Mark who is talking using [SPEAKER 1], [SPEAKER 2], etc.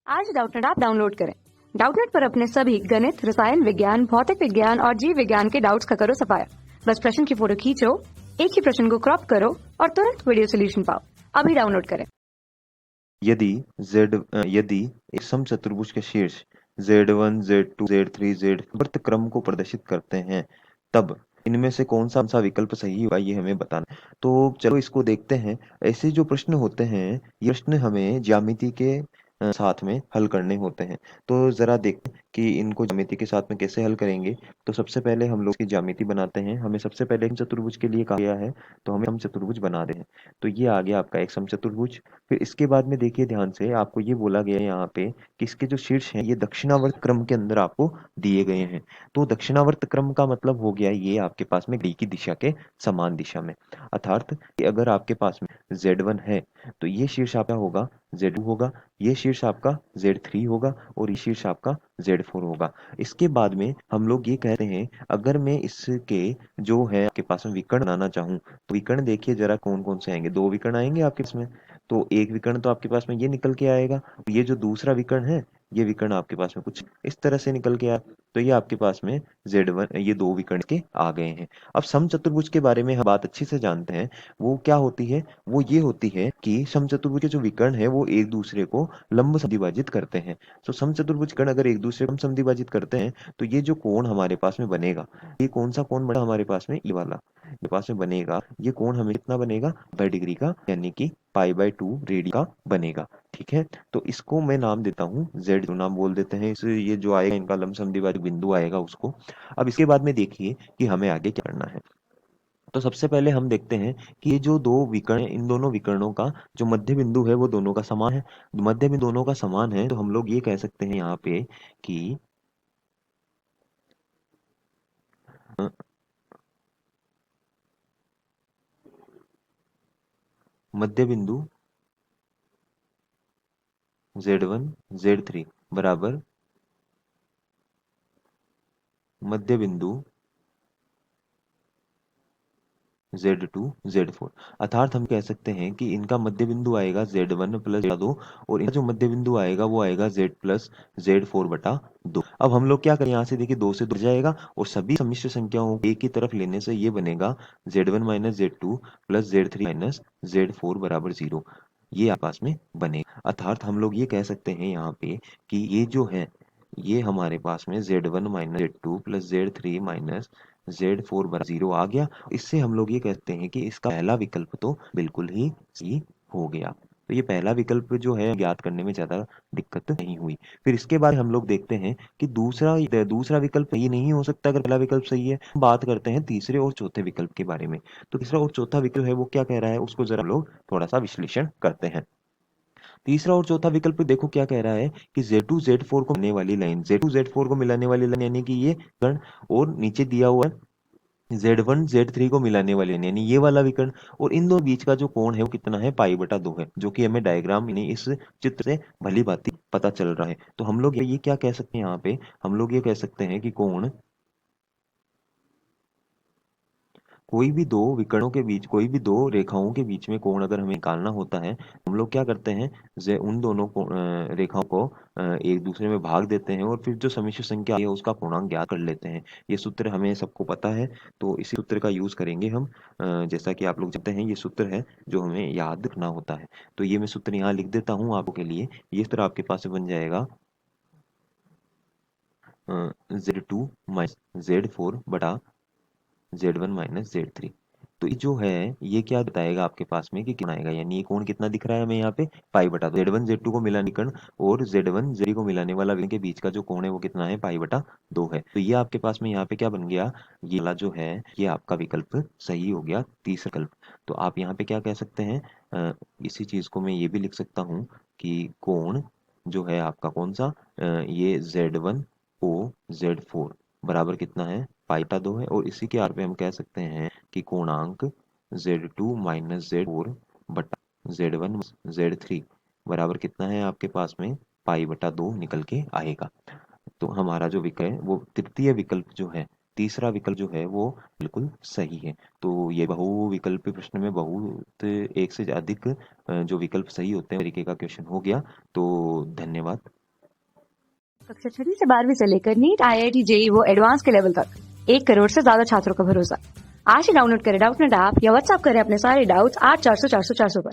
[SPEAKER 1] आज Doubtnut app download करें। Doubtnut पर अपने सभी गणित, रसायन विज्ञान, भौतिक विज्ञान और जीव विज्ञान के डाउट्स का करो सफाया। बस प्रश्न की फोटो खींचो, एक ही प्रश्न को क्रॉप करो और तुरंत वीडियो सोल्यूशन पाओ। अभी डाउनलोड करें।
[SPEAKER 2] यदि एक समचतुर्भुज के शीर्ष Z1, Z2, Z3, Z वर्त क्रम को प्रदर्शित करते हैं, तब इनमें से कौन सा विकल्प सही होगा ये हमें बताना है। तो चलो इसको देखते हैं। ऐसे जो प्रश्न होते हैं, ये प्रश्न हमें ज्यामिति के साथ में हल करने होते हैं। तो जरा देखते हैं कि इनको ज्यामिति के साथ में कैसे हल करेंगे। तो सबसे पहले हम लोग की ज्यामिति बनाते हैं। हमें सबसे पहले एक चतुर्भुज के लिए कहा गया है, तो हमें हम चतुर्भुज बना दें। तो ये आ गया आपका एक समचतुर्भुज। फिर इसके बाद में देखिए ध्यान से, आपको ये बोला गया है यहाँ पे कि इसके जो शीर्ष हैं ये दक्षिणावर्त क्रम के अंदर आपको दिए गए हैं। तो दक्षिणावर्त क्रम का मतलब हो गया ये आपके पास में घड़ी की दिशा के समान दिशा में। अर्थात कि अगर आपके पास में Z1 है तो ये शीर्ष आपका होगा Z2 होगा, ये शीर्ष आपका Z3 होगा और ये शीर्ष आपका Z4 होगा। इसके बाद में हम लोग ये कहते हैं, अगर मैं इसके जो है आपके पास में विकर्ण बनाना चाहूँ, तो विकर्ण देखिए जरा कौन कौन से आएंगे। दो विकर्ण आएंगे आपके इसमें। तो एक विकर्ण तो आपके पास में ये निकल के आएगा। ये जो दूसरा विकर्ण है, ये विकर्ण आपके पास में कुछ इस तरह से निकल के आया। तो ये आपके पास में Z1, ये दो विकर्ण के आ गए हैं। अब समचतुर्भुज के बारे में हम बात अच्छी से जानते हैं। वो क्या होती है? वो ये होती है कि समचतुर्भुज के जो विकर्ण है वो एक दूसरे को लंब समद्विभाजित करते हैं। तो समचतुर्भुज कर्ण अगर एक दूसरे को लंब समद्विभाजित करते हैं, तो ये जो कोण हमारे पास में बनेगा, ये कौन सा कोण बना हमारे पास में? ये वाला मेरे पास में बनेगा। ये कोण हमें कितना बनेगा? 90 डिग्री का, यानी कि π/2 रेडियन का बनेगा। ठीक है, तो इसको मैं नाम देता हूँ Z, नाम बोल देते हैं इस, ये जो आएगा इनका लंब समद्विभाजक बिंदु आएगा उसको। अब इसके बाद में देखिए कि हमें आगे क्या करना है। तो सबसे पहले हम देखते हैं कि ये जो दो विकर्ण हैं, इन दोनों विकर्णों का जो मध्य बिंदु है वो दोनों का समान है। मध्य बिंदु दोनों का समान है, तो हम लोग ये कह सकते हैं यहाँ पे कि अ, मध्य बिंदु Z1, Z3 बराबर मध्य बिंदु Z2, Z4। अर्थात हम कह सकते हैं कि इनका मध्य बिंदु आएगा Z1 प्लस Z2 और इनका जो मध्य बिंदु आएगा वो आएगा Z प्लस Z4 बटा 2। अब हम लोग क्या करें, यहाँ से देखिए 2 से 2 जाएगा और सभी सम्मिश्र संख्याओं को एक ही तरफ लेने से ये बनेगा Z1 minus Z2 plus Z3 minus Z4 बराबर 0। ये आपस में बनेगा। अर्थात हम लोग ये कह सकते हैं यहाँ पे कि ये जो है, ये हमारे पास में Z1 minus Z2 plus Z3 minus Z4 बराबर 0 आ गया। इससे हम लोग ये कहते हैं कि इसका पहला विकल्प तो बिल्कुल ही सही हो गया। तो ये पहला विकल्प जो है ज्ञात करने में ज्यादा दिक्कत नहीं हुई। फिर इसके बाद हम लोग देखते हैं कि दूसरा विकल्प सही नहीं हो सकता अगर पहला विकल्प सही है। बात करते हैं तीसरे और चौथे विकल्प के बारे में। तो तीसरा और चौथा विकल्प है वो क्या कह रहा है, उसको जरा हम लोग थोड़ा सा विश्लेषण करते हैं। तीसरा और चौथा विकल्प देखो क्या कह रहा है कि Z2 Z4 को मिलाने वाली लाइन, Z2 Z4 को मिलाने वाली लाइन यानी कि ये कर्ण, और नीचे दिया हुआ है Z1 Z3 को मिलाने वाली लाइन यानी ये वाला विकर्ण। और इन दोनों बीच का जो कोण है वो कितना है? π/2 है, जो कि हमें डायग्राम यानी इस चित्र से भली भांति पता चल रहा है। तो हम लोग ये क्या कह सकते हैं यहाँ पे, हम लोग ये कह सकते हैं कि कोण, कोई भी दो विकर्णों के बीच, कोई भी दो रेखाओं के बीच में कोण अगर हमें निकालना होता है, हम लोग क्या करते हैं, उन दोनों रेखाओं को एक दूसरे में भाग देते हैं और फिर जो सम्मिश्र संख्या है उसका पूर्णांक ज्ञात कर लेते हैं। ये सूत्र हमें सबको पता है, तो इसी सूत्र का यूज करेंगे हम। जैसा कि आप लोग जानते हैं ये सूत्र है जो हमें याद रखना होता है। तो ये मैं सूत्र यहाँ लिख देता हूँ आपके लिए। ये सूत्र आपके पास बन जाएगा Z2 माइनस Z4 बटा Z1 माइनस Z3। तो ये जो है ये क्या बताएगा आपके पास में कि कितना आएगा, यानी ये कोण कितना दिख रहा है हमें यहाँ पे? π/2। Z1 Z2 को मिलाने कर्ण और Z1 Z3 को मिलाने वाला विकर्ण के बीच का जो कोण है वो कितना है? π/2 है। तो ये आपके पास में यहाँ पे क्या बन गया, ये वाला जो है ये आपका विकल्प सही हो गया, तीसरा विकल्प। तो आप यहाँ पे क्या कह सकते हैं, इसी चीज को मैं ये भी लिख सकता हूँ कि कोण जो है आपका कौन सा, ये Z1 O Z4 बराबर कितना है? π/2 है। और इसी के आधार पे हम कह सकते हैं कि कोणांक Z2 माइनस Z4 बटा Z1 Z3 बराबर कितना है आपके पास में? π/2 निकल के आएगा। तो हमारा जो विकल्प है वो तृतीय विकल्प जो है तीसरा विकल्प जो है वो बिल्कुल सही है। तो ये बहुविकल्पी प्रश्न में बहुत एक से अधिक जो विकल्प सही होते हैं तरीके का क्वेश्चन हो गया। तो धन्यवाद।
[SPEAKER 1] कक्षा 6वीं से 12वीं से लेकर नीट, IIT, JEE वो एडवांस के लेवल तक 1 करोड़ से ज्यादा छात्रों का भरोसा। आज ही डाउनलोड करें डाउटनेट ऐप या व्हाट्सएप करें अपने सारे डाउट्स 8400 400 400 पर।